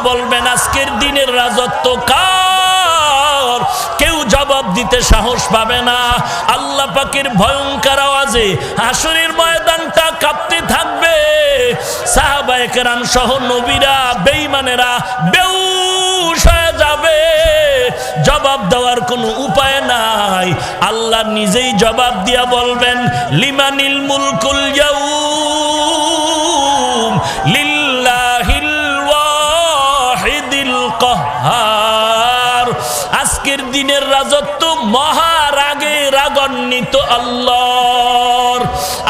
বলবেন আজকের দিনের রাজত্ব কার? কেউ জবাব দিতে সাহস পাবে না। আল্লাহ পাকের ভয়ঙ্কর আওয়াজে হাসরের ময়দানটা কাঁপতে থাকবে। সাহাবায়ে কেরাম সহ নবীরা বেঈমানেরা বেহুশ হয়ে যাবে। জবাব দেওয়ার কোনো উপায় নাই। আল্লাহ নিজেই জবাব দিয়া বলবেন লিমানিল মুলকুল ইয়াউম লিল্লাহিল ওয়াহিদিল কাহ্হার। আজকের দিনের রাজত্ব মহারাগে রাগান্বিত আল্লাহর।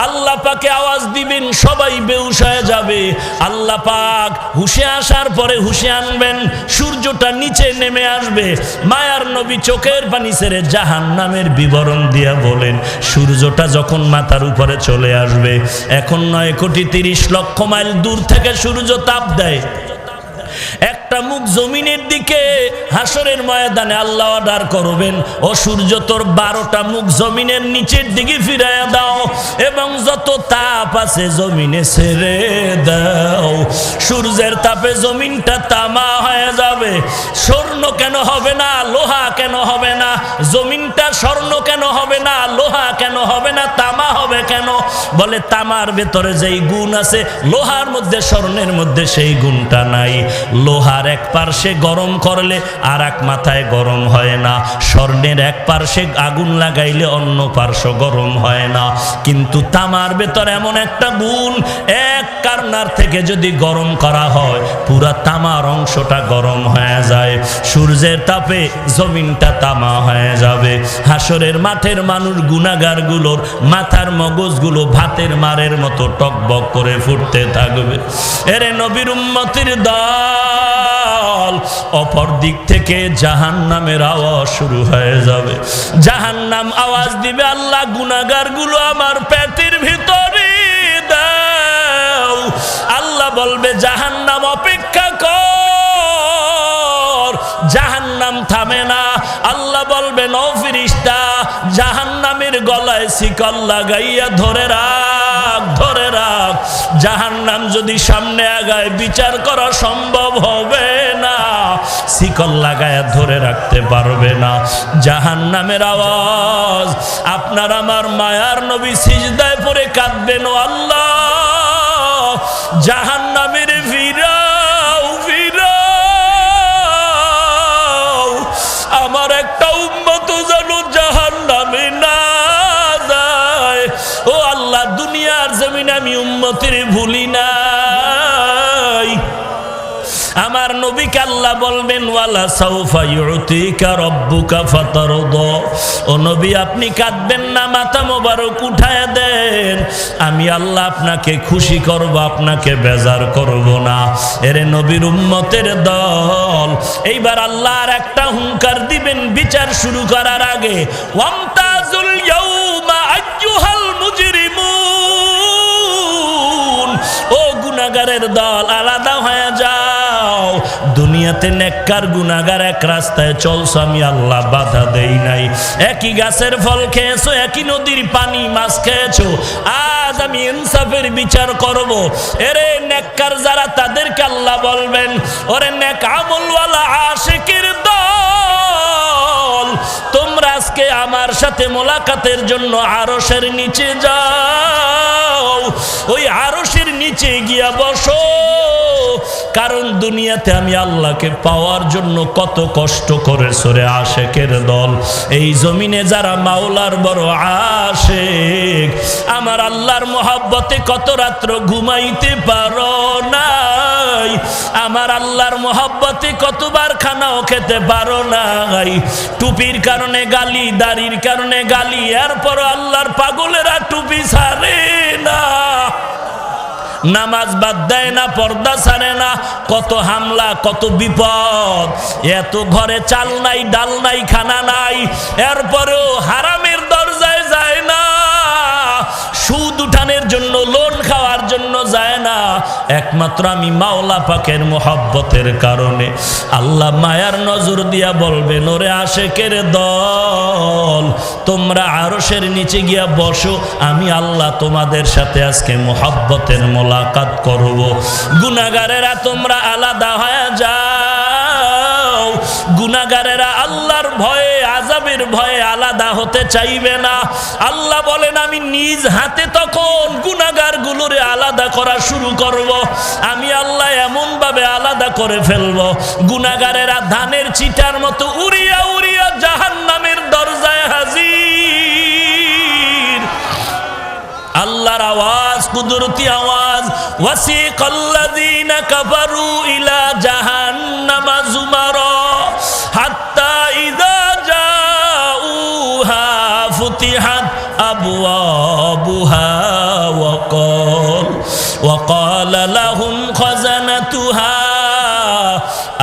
আল্লাহ পাকে আওয়াজ দিবেন, সবাই বেহুশ হয়ে যাবে। আল্লাহ পাক হুশে আসার পরে হুশে আনবেন, সূর্যটা নিচে নেমে আসবে। মায়ার নবী চোখের পানি ছেড়ে জাহান্নামের বিবরণ দিয়া বলেন, সূর্যটা যখন মাথার উপরে চলে আসবে, এখন 9,30,00,000 মাইল দূর থেকে সূর্য তাপ দেয়। একটা মুখ জমিনের দিকে হাসরের ময়দানে আল্লাহ অর্ডার করবেন, ও সূর্য তোর 12টা মুখ জমিনের নিচের দিকে ফিরাইয়া দাও এবং যত তাপ আছে জমিনে ছেড়ে দাও। সূর্যের তাপে জমিনটা তামা হয়ে যাবে। স্বর্ণ কেন হবে না, লোহা কেন হবে না? জমিনটা স্বর্ণ কেন হবে না, লোহা কেন হবে না, তামা হবে কেন? বলে তামার ভেতরে যেই গুণ আছে লোহার মধ্যে স্বর্ণের মধ্যে সেই গুণটা নাই। লোহার এক পার্শ্বে গরম করলে আর এক মাথায় গরম হয় না। স্বর্ণের এক পার্শ্বে আগুন লাগাইলে অন্য পার্শ্ব গরম হয় না। কিন্তু তামার ভেতর এমন একটা গুণ, এক কারনার থেকে যদি গরম করা হয় পুরা তামার অংশটা গরম হয়ে যায়। সূর্যের তাপে জমিনটা তামা হয়ে যাবে। হাসরের মাঠের মানুষ গুনাহগারগুলোর মাথার মগজগুলো ভাতের মারের মতো টকবক করে ফুটতে থাকবে। এরে নবীর উম্মতের দল, অপর দিক থেকে জাহান্নামের আওয়াজ শুরু হয়ে যাবে। জাহান্নাম আওয়াজ দিবে, আল্লাহ গুনাহগারগুলো আমার পেটের ভিতরে দাও। আল্লাহ বলবে জাহান্নাম অপেক্ষা কর। জাহান্নাম থামে না। আল্লাহ বলবেন ও ফেরেশতা, জাহান্নামের গলায় শিকল লাগাইয়া ধরে রাখ, ধরে রাখ। জাহান্নাম যদি সামনে আগায় বিচার করা সম্ভব হবে না, শিকল লাগাইয়া ধরে রাখতে পারবে না। জাহান্নামের আওয়াজ, আপনার আমার মায়ার নবী সিজদায় পড়ে কাঁদবেন, ও আল্লাহ জাহান্নামের ফিরাও, ফিরাও। আমার একটা উম্মত যেন জাহান্নামে না যায়। ও আল্লাহ, দুনিয়ার জমিনে আমি উম্মতের ভুলি নাই। আমার নবীকে আল্লাহ বলবেন ওয়ালা সাউফা ইউতিকা রাব্বুকা ফাতারদা। ও নবী, আপনি কাঁদবেন না, মাথা মোবারক উঠায় দেন। আমি আল্লাহ আপনাকে খুশি করব, আপনাকে বেজার করব না। এরে নবীর উম্মতের দল, এইবার আল্লাহ আর একটা হুঙ্কার দিবেন বিচার শুরু করার আগে, ওয়ামতাজুল ইয়াউমা আইয়ুহাল মুজরিমুন। ও গুনাহগারের দল, আলাদা হয়ে যাও। দুনিয়াতে নেককার গুনাহগার এক রাস্তায় চলছো, আমি আল্লাহ বাধা দেই নাই। একই গাছের ফল খেয়েছো, একই নদীর পানি মাছ খেয়েছো। আজ আমি ইনসাফের বিচার করব। এরে নেককার যারা, তাদেরকে আল্লাহ বলবেন, ওরে নেক আমলওয়ালা আশিকের দল, তোমরা আজকে আমার সাথে মোলাকাতের জন্য আরশের নিচে যাও। ওই আরশের নিচে গিয়া বসো। কারণ দুনিয়াতে আমি আল্লাহকে পাওয়ার জন্য কত কষ্ট করেছো রে আশেকের দল। এই জমিনে যারা মাওলার বড় আশেক, আমার আল্লাহর মহব্বতে কত রাত্র ঘুমাইতে পারো নাই। আমার আল্লাহর মহব্বতে কতবার খানাও খেতে পারো নাই। টুপির কারণে গালি, দাড়ির কারণে গালি, এরপর আল্লাহর পাগলেরা টুপি ছাড়ে না, নামাজ বাদ দেয় না, পর্দা ছাড়ে না। কত হামলা, কত বিপদ। এত ঘরে চাল নাই, ডাল নাই, খানা নাই, এরপরেও হারামের দরজায় যায় না। সুদ উঠানের জন্য, লোন খাওয়ার জন্য যায় না একমাত্র আমি মাওলা পাকের মোহাব্বতের কারণে। আল্লাহ মায়ার নজর দিয়া বলবেন, ওরে আশেকের দল, তোমরা আরশের নিচে গিয়া বসো, আমি আল্লাহ তোমাদের সাথে আজকে মোহাব্বতের মোলাকাত করব। গুনাহগারেরা তোমরা আলাদা হয়ে যাও। গুনাহগারেরা আল্লাহর ভয়ে, আযাবের ভয়ে আলাদা হতে চাইবে না। আল্লাহ বলেন, আমি নিজ হাতে তখন গুনাহগারগুলোরে আলাদা করা শুরু করব। আমি আল্লাহ এমন ভাবে আলাদা করে ফেলব, গুনাহগারেরা ধানের চিটার মতো উড়িয়া উড়িয়া জাহান্নামের দরজায় হাজির। আল্লাহর আওয়াজ, কুদরতি আওয়াজ, ওয়াসিকাল্লাযীনা কাফারু ইলা জাহান্নামা যুমারা হাত্তা ইযা জাউহা ফুতিহাত আবওয়াবুহা وقال لهم خزنتها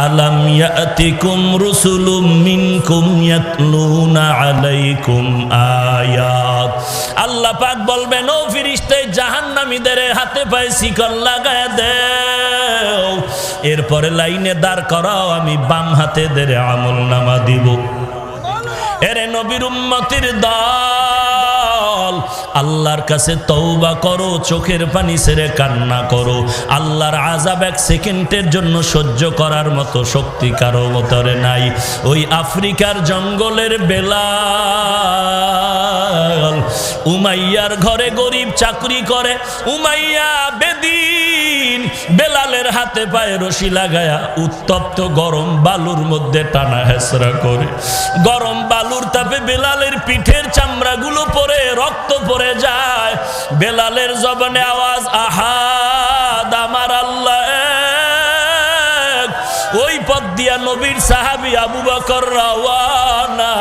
ألم يأتكم رسل منكم يتلون عليكم آيات। আল্লাহ পাক বলবেন, ও ফেরেশতা, জাহান্নামীদের হাতে পায়ে শিকল লাগায় দাও, এরপরে লাইনে দাঁড় করাও, আমি বাম হাতে দের আমলনামা দিব। এরে নবীর উম্মতের দল, আল্লাহর কাছে তওবা করো, চোখের পানি ছেড়ে কান্না করো। আল্লাহর আযাব এক সেকেন্ডের জন্য সহ্য করার মতো শক্তি কারো ভিতরে নাই। ওই আফ্রিকার জঙ্গলের বেলাল, উমাইয়ার ঘরে গরিব চাকরি করে। উমাইয়া বেদিন বেলালের হাতে পায়ে রশি লাগায়া উত্তপ্ত গরম বালুর মধ্যে টানা হেসরা করে। গরম বালুর তাপে বেলালের পিঠের চামড়াগুলো পরে রক্ত পড়ে যায়। বেলালের জবানে আওয়াজ, আহাদ, আমার আল্লাহ এক। ওই পথ দিয়া নবীর সাহাবী আবু বকর রওয়ানা।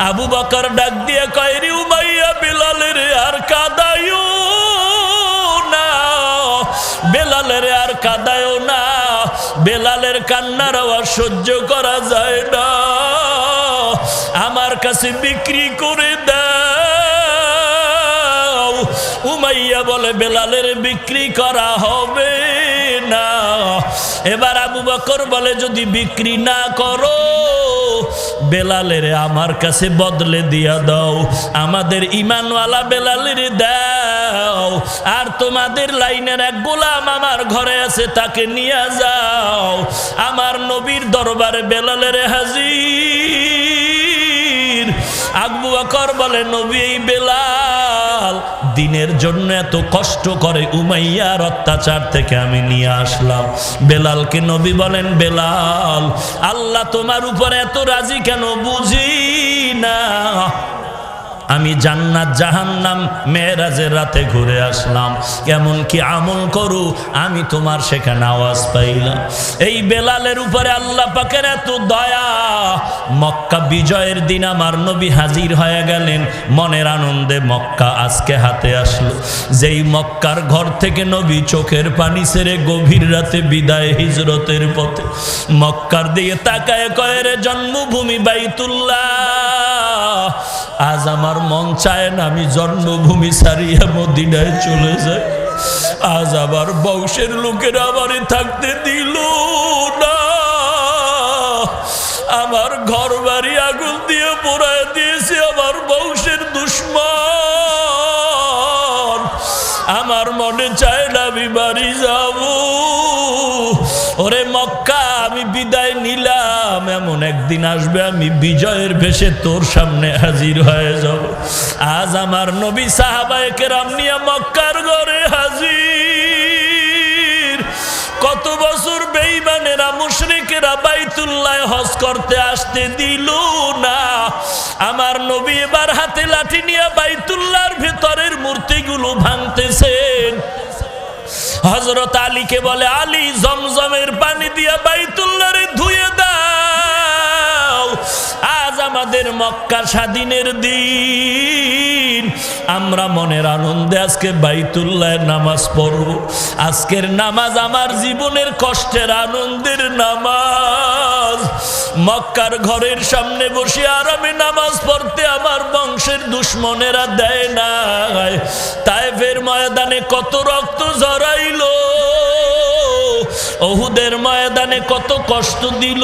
আবু বকর ডাক দিয়ে কয়, রে উমাইয়া, বেলালের আর কাঁদায়ও না, বেলালের আর কাঁদায়ও না, বেলালের কান্নার আওয়াজ সহ্য করা যায় না, আমার কাছে বিক্রি করে দাও। উমাইয়া বলে, বেলালের বিক্রি করা হবে না। এবার আবু বকর বলে, যদি বিক্রি না করো, বেলালের আমার কাছে বদলে দিয়া দাও, আমাদের ইমানওয়ালা বেলালের দাও, আর তোমাদের লাইনের এক গোলাম আমার ঘরে আছে, তাকে নিয়ে যাও। আমার নবীর দরবারে বেলালের হাজির। আবু বকর বলে, নবী, এই বেলাল দিনের জন্য এত কষ্ট করে, উমাইয়ার অত্যাচার থেকে আমি নিয়ে আসলাম। বেলালকে নবী বলেন, বেলাল, আল্লাহ তোমার উপরে এত রাজি কেন বুঝি না। আমি জান্নাত জাহান্নাম মেরাজের রাতে ঘুরে আসলাম, কেমন কি আমল করু আমি তোমার সেখানে আওয়াজ পাইলাম। এই বেলালের উপরে আল্লাহ পাকের এত দয়া। মক্কা বিজয়ের দিন আমার নবী হাজির হয়ে গেলেন, মনের আনন্দে মক্কা আজকে হাতে আসলো। যেই মক্কার ঘর থেকে নবী চোখের পানি ছেড়ে গভীর রাতে বিদায় হিজরতের পথে মক্কার দিকে তাকায় কয়, রে জন্মভূমি বাইতুল্লাহ, আজ আমার মন চায় না আমি জন্মভূমি ছাড়িয়া মদিনায় চলে যাই। আজ আবার বংশের লোকেরা আমারে থাকতে দিল না, আমার ঘর বাড়ি আগুন দিয়ে পোড়ায় দিয়েছে আমার বংশের দুশ্মন। আমার মনে চায় না আমি বাড়ি যাব। ওরে মক্কা, আমি বিদায় নিলাম, এমন একদিন আসবে আমি বিজয়ের বেশে তোর সামনে হাজির হয়ে যাব। আজ আমার নবী সাহাবায়ে কেরাম নিয়ে মক্কার ঘরে হাজির। কত বছর বেঈমানেরা মুশরিকেরা বাইতুল্লাহ হজ করতে আসতে দিল না। আমার নবী এবার হাতে লাঠি নিয়ে বাইতুল্লাহর ভেতরের মূর্তিগুলো ভাঙতেছেন। হযরত আলীকে বলে, আলী, জমজমের পানি দিয়া বাইতুল্লাহরে ধুয়ে দাও। আজ আমাদের আজকের মক্কা স্বাধীনের দিন, আমরা মনের আনন্দে আজকে বাইতুল্লাহের নামাজ পড়ব। আজকের নামাজ আমার জীবনের কষ্টের আনন্দের নামাজ। মক্কার ঘরের সামনে বসে আরামে নামাজ পড়তে আমার বংশের দুশ্মনেরা দেয় না। তায়েফের ময়দানে কত রক্ত ঝরাইলো, উহুদের ময়দানে কত কষ্ট দিল।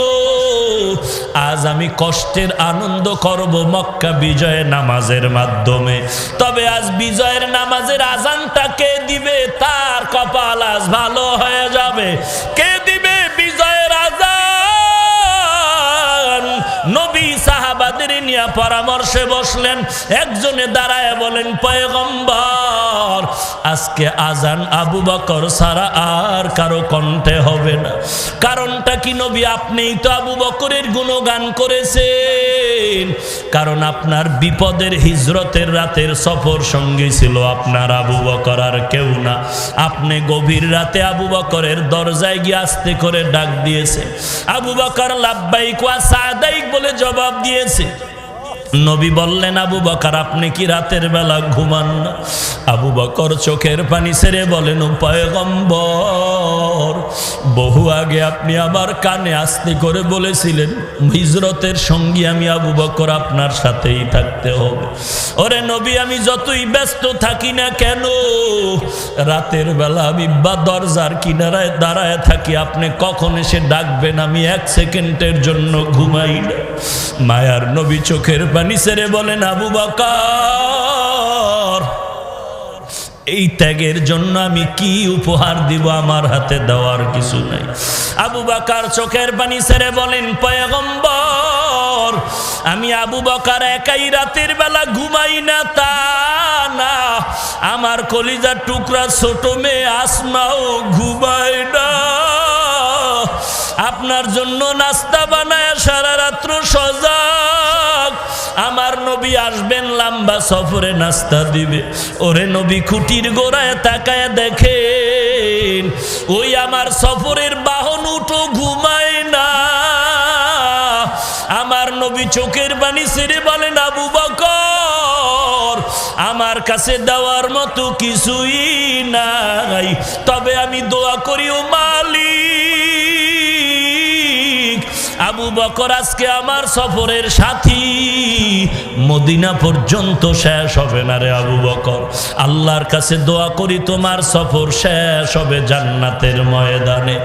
আজ আমি কষ্টের আনন্দ করব মক্কা বিজয় নামাজের মাধ্যমে। তবে আজ বিজয়ের নামাজের আজানটা কে দিবে, তার কপাল আজ ভালো হয়ে যাবে। কে দিবে বিজয়ের আজান? নবী সাহাবাদের নিয়ে পরামর্শে বসলেন। একজনে দাঁড়ায় বলেন, পয়গম্বর, আজকে আজান আবু বকর ছাড়া আর কারো কণ্ঠে হবে না। কারণটা কি নবী? আপনিই তো আবু বকরের গুণগান করেছেন। কারণ আপনার বিপদের হিজরতের রাতের সফর সঙ্গী ছিল আপনার আবু বকর, আর কেউ না। আপনি গভীর রাতে আবু বকরের দরজায় গিয়ে আস্তে করে ডাক দিয়েছে। আবু বকর লাব্বাইক ওয়া সাদাইক বলে জবাব দিয়েছে। নবী বললেন, আবু বকর, আপনি কি রাতের বেলা ঘুমান না? আবু বকর চোখের পানি ছেড়ে বলেন, ও পয়গম্বর, বহু আগে আপনি আমার কানে আস্তে করে বলেছিলেন হিজরতের সঙ্গী আমি আবু বকর, আপনার সাথেই থাকতে হবে। ওরে নবী, আমি যতই ব্যস্ত থাকি না কেন, রাতের বেলা আমি দরজার কিনারায় দাঁড়ায় থাকি। আপনি কখন এসে ডাকবেন আমি এক সেকেন্ডের জন্য ঘুমাই না। মায়ার নবী চোখের পানি ছেড়ে বলেন, আবু বকর, এই ত্যাগের জন্য আমি কি উপহার দিব? আমার হাতে দেওয়ার কিছু নাই। আবু বকর চোখের পানি ছেড়ে বলেন, পয়গম্বর, আমি আবু বকর একাই রাতের বেলা ঘুমাই না তা না, আমার কলিজার টুকরা ছোট মেয়ে আসমাও ঘুমায় না। আপনার জন্য নাস্তা বানায় সারা রাত্র সজাগ। আমার নবী আসবেন, লম্বা সফরে নাস্তা দিবে। ওরে নবী খুঁটির গোড়ায় তাকায় দেখেন, ওই আমার সফরের বাহন উঠো ঘুমায় না। আমার নবী চোখের পানি ছেড়ে বলেন, আবু বকর, আমার কাছে দেওয়ার মতো কিছুই নাই, তবে আমি দোয়া করি ও মালিক, আবু বকর আজকে আমার সফরের সাথী, মদিনা পর্যন্ত শেষ হবে না রে আবু বকর। আল্লাহর কাছে দোয়া করি তোমার সফর শেষ হবে জান্নাতের ময়দানে।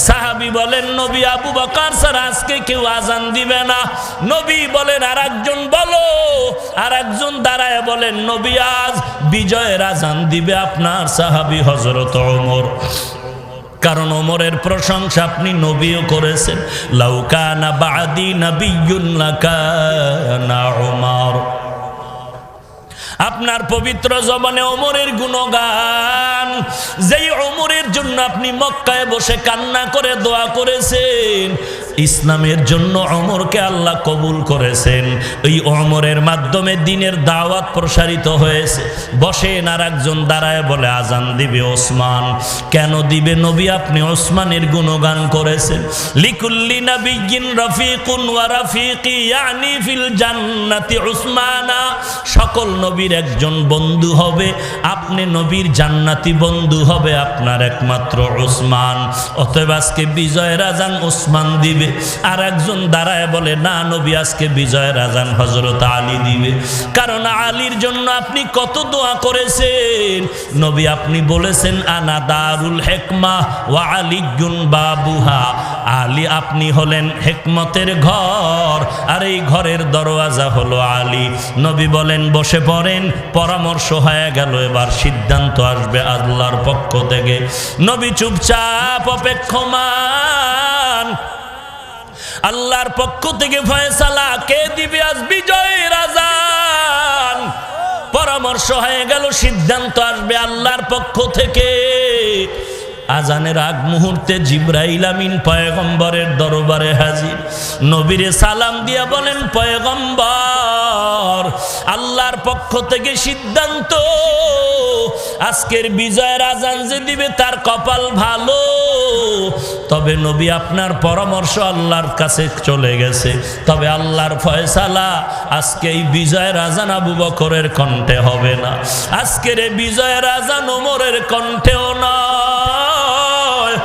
সাহাবী বলেন, নবী, আবু বকর স্যার আজকে কেউ আজান দিবে না। নবী বলেন, আর একজন বলো। আর একজন দাঁড়ায় বলেন, নবী, আজ বিজয়ের আজান দিবে আপনার সাহাবী হযরত ওমর। কারণ ওমরের প্রশংসা আপনি নবীও করেছেন, লাউ কানা বাদি নাবিয়্যুন লাকানা ওমর। আপনার পবিত্র জবানে ওমরের গুণগান, যেই ওমরের জন্য আপনি মক্কায় বসে কান্না করে দোয়া করেছেন, ইসলামের জন্য ওমরকে আল্লাহ কবুল করেছেন। এই ওমরের মাধ্যমে দ্বীনের দাওয়াত প্রসারিত হয়েছে। বসেন, আর একজন দাঁড়ায় বলে, আজান দিবে ওসমান। কেন দিবে নবী? আপনি ওসমানের গুণগান করেছেন। লিকুল্লি নাবিয়্যিন রাফিকুন ওয়া রাফিকি ইয়ানি ফিল জান্নাতি উসমানা। সকল নবীর একজন বন্ধু হবে, আপনি নবীর জান্নাতি বন্ধু হবে আপনার একমাত্র ওসমান। অতএব আজকে বিজয়ের আজান ওসমান দিবে। আর একজন দাঁড়ায় বলে, না নবী, আজকে বিজয়ের আজান হযরত আলী দিবে। কারণ আলীর জন্য আপনি কত দোয়া করেছেন। নবী আপনি বলেছেন, আনা দারুল হিকমা ওয়া আলিয়্যুন বাবুহা। আলী আপনি হলেন হিকমতের ঘর, আর এই ঘরের দরওয়াজা হলো আলী। নবী বলেন, বসে পড়েন। পরামর্শ হয়ে গেল, এবার সিদ্ধান্ত আসবে আল্লাহর পক্ষ থেকে। নবী চুপচাপ অপেক্ষমান। আল্লাহর পক্ষ থেকে ফয়সালা কে দিবে আজ বিজয়ের আজান। পরামর্শ হয়ে গেল, সিদ্ধান্ত আসবে আল্লাহর পক্ষ থেকে। আজানের আগ মুহূর্তে জিবরাইল আমিন পয়গম্বরের দরবারে হাজির। নবীরে সালাম দিয়া বলেন, পয়গম্বর, আল্লাহর পক্ষ থেকে সিদ্ধান্ত, আজকের বিজয়ের আজান যে দিবে তার কপাল ভালো। তবে নবী আপনার পরামর্শ আল্লাহর কাছে চলে গেছে, তবে আল্লাহর ফয়সালা আজকে এই বিজয়ের আজান আবু বকরের কণ্ঠে হবে না, আজকের এই বিজয়ের আজান ওমরের কণ্ঠেও নয়,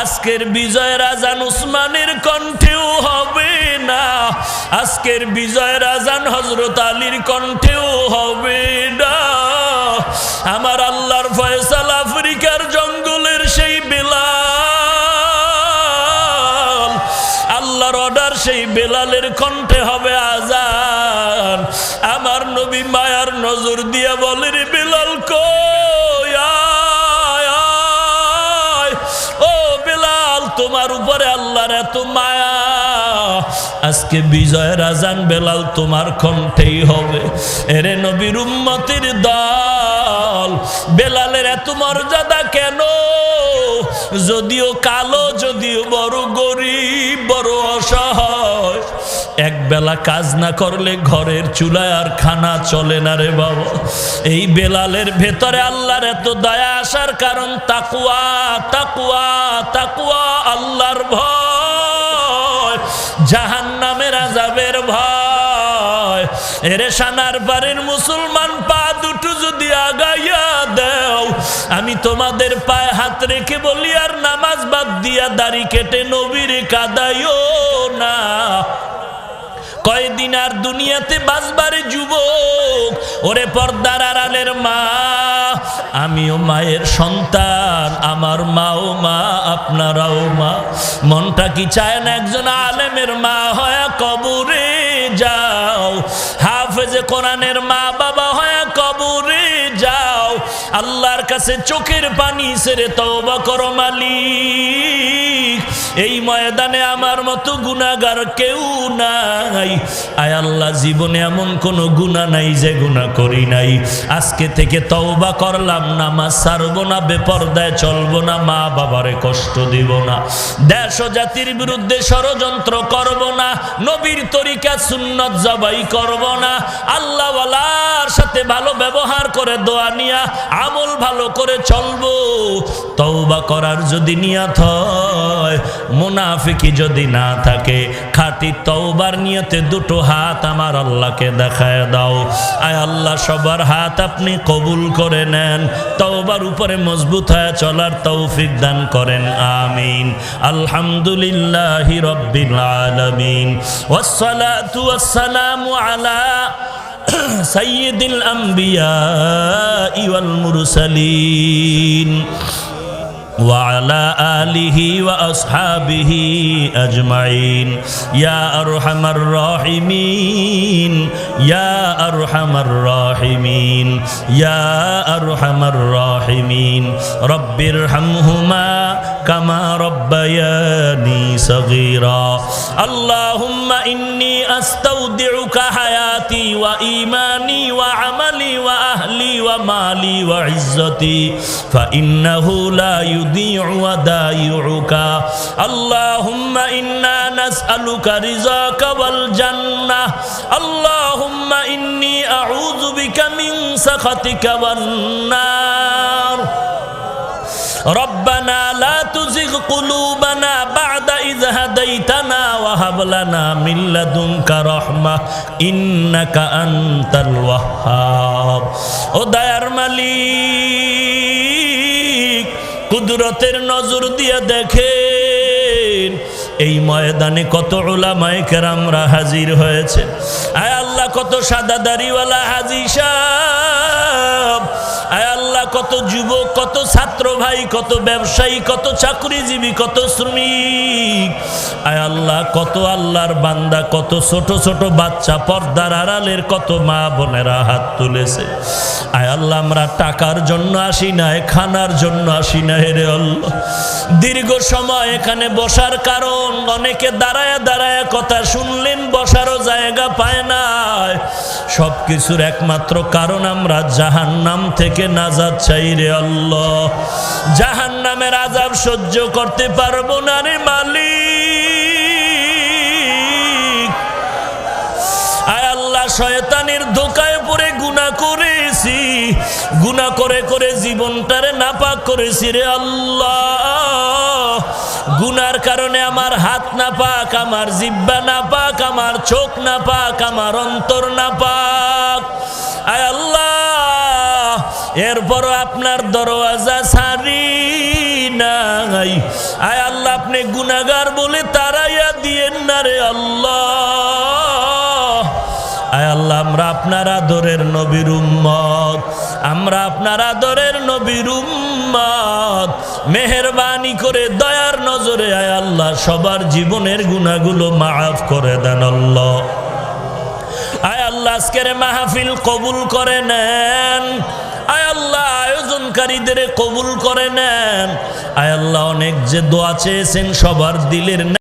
আজকের বিজয়ের আজান উসমানের কণ্ঠেও হবে না, আজকের বিজয়ের আজান হযরত আলীর কণ্ঠেও হবে না। আমার আল্লাহর ফয়সালা আফ্রিকার জঙ্গলের সেই বেলাল, আল্লাহর অর্ডার সেই বেলালের কণ্ঠে হবে আজান। আমার নবী মায়ার নজর দিয়ে বলেন, বেলাল কই, আয় আয়, ও বেলাল তোমার উপরে আল্লাহর এত মায়া, আজকে বিজয়ের আজান বেলাল তোমার কণ্ঠেই হবে। এরে নবীর উম্মতের দল, বেলালের এত মর্যাদা কেন? যদিও কালো, যদিও বড় গরিব, বড় অসহায়, এক বেলা কাজ না করলে ঘরের চুলায় আর খানা চলে না রে বাবা। এই বেলালের ভেতরে আল্লাহর এত দয়া আসার কারণ তাকওয়া, তাকওয়া, তাকওয়া, আল্লাহর ভয়, জাহান্নামের আযাবের ভয়। এরে সানার বাড়ির মুসলমান, পা দুটো যদি আগাইয়া দাও, আমি তোমাদের পায়ে হাত রেখে বলি, আর নামাজ বাদ দিয়া দাড়ি কেটে নবীর কাদাইও না। কয়দিন আর দুনিয়াতে বাঁচবারে যুবক? ওরে পর্দার আড়ালের মা, আমিও মায়ের সন্তান, আমার মাও মা, আপনারাও মা। মনটা কি চায় না একজন আলেমের মা হয়ে কবরে যাও, হাফেজে কোরআনের মা বাবা হয়ে কবরে যাও, আল্লাহর কাছে চোখের পানি ছেড়ে তওবা করো মালিক। এই ময়দানে আমার মতো গুনাহগার কেউ নাই। আয় আল্লাহ, জীবনে এমন কোনো গুনাহ নাই যে গুনাহ করি নাই। আজকে থেকে তওবা করলাম, নামাজ ছাড়বো না, বেপরদায় চলবো না, মা বাবারে কষ্ট দিব না, দেশ ও জাতির বিরুদ্ধে ষড়যন্ত্র করব না, নবীর তরিকা সুন্নত জবাই করব না, আল্লাহ ওয়ালার সাথে ভালো ব্যবহার করে দোয়া নিয়া আমল ভালো করে চলবো। তওবা করার যদি নিয়ত হয়, মুনাফিকি যদি না থাকে, খাঁটি তওবার নিয়তে দুটো হাত আমার আল্লাহকে দেখায় দাও। আয় আল্লাহ, সবার হাত আপনি কবুল করে নেন, তওবার উপরে মজবুত হয়ে চলার তৌফিক দান করেন, আমিন। আলহামদুলিল্লাহি রাব্বিল আলামিন, ওয়াসসালাতু ওয়াসসালামু আলা সাইয়্যিদিল আম্বিয়া ওয়াল মুরসালিন وعلى آله وأصحابه أجمعين يا أرحم الراحمين يا أرحم الراحمين يا أرحم الراحمين رب ارحمهما كما ربياني صغيرا اللهم إني أستودعك حياتي وإيماني وعملي وأهلي ومالي وعزتي فإنه لا يضيع ودائعك اللهم إنا نسألك رضاك والجنة اللهم إني أعوذ بك من سخطك والنار ربنا لا تزغ قلوبنا بعد إذ هديتنا وهب لنا من لدنك رحمة إنك أنت الوهاب ও দয়ার মালিক কুদরতের নজর দিয়ে দেখেন এই ময়দানে কত উলামায়ে কেরামরা হাজির হয়েছে আয় আল্লাহ কত সাদা দাড়িওয়ালা হাজী সাহেব আয় আল্লাহ কত যুবক কত ছাত্র ভাই কত ব্যবসায়ী কত চাকরিজীবী কত শ্রমিক আয় আল্লাহ কত আল্লাহর বান্দা কত ছোট ছোট বাচ্চা পর্দার আড়ালের কত মা বোনেরা হাত তুলেছে আয় আল্লাহ আমরা টাকার জন্য আসি না খানার জন্য আসি না রে আল্লাহ দীর্ঘ সময় এখানে বসার কারণ অনেকে দাঁড়ায় দাঁড়ায় কথা শুনলেন বসারও জায়গা পায় না সবকিছুর একমাত্র কারণ আমরা জাহান্নাম থেকে নাজাত চাই রে আল্লাহ জাহান্নামের আযাব সহ্য করতে পারবো না রে মালিক আয় আল্লাহ শয়তানের ধোঁকায় পড়ে গুনাহ করেছি গুনাহ করে করে জীবনটারে নাপাক করেছি রে আল্লাহ। গুনার কারণে আমার হাত নাপাক, আমার জিহ্বা নাপাক, আমার চোখ নাপাক, আমার অন্তর নাপাক। আয় আল্লাহ, এরপরও আপনার দরওয়াজা ছাড়ি নাই। আয় আল্লাহ, আপনি গুনাহগার বলে তাড়াইয়া দিয়েন না রে আল্লাহ। আয় আল্লাহ, আমরা আপনার আদরের নবীর উম্মত, আমরা আপনার আদরের নবীর উম্মত। মেহেরবানি করে দয়ার নজরে আয় আল্লাহ সবার জীবনের গুনাহগুলো মাফ করে দেন আল্লাহ। আয় আল্লাহ, আজকের মাহফিল কবুল করে নেন। আয় আল্লাহ, আয়োজনকারীদের কবুল করে নেন। আয় আল্লাহ, অনেক যে দোয়া চেয়েছেন সবার দিলের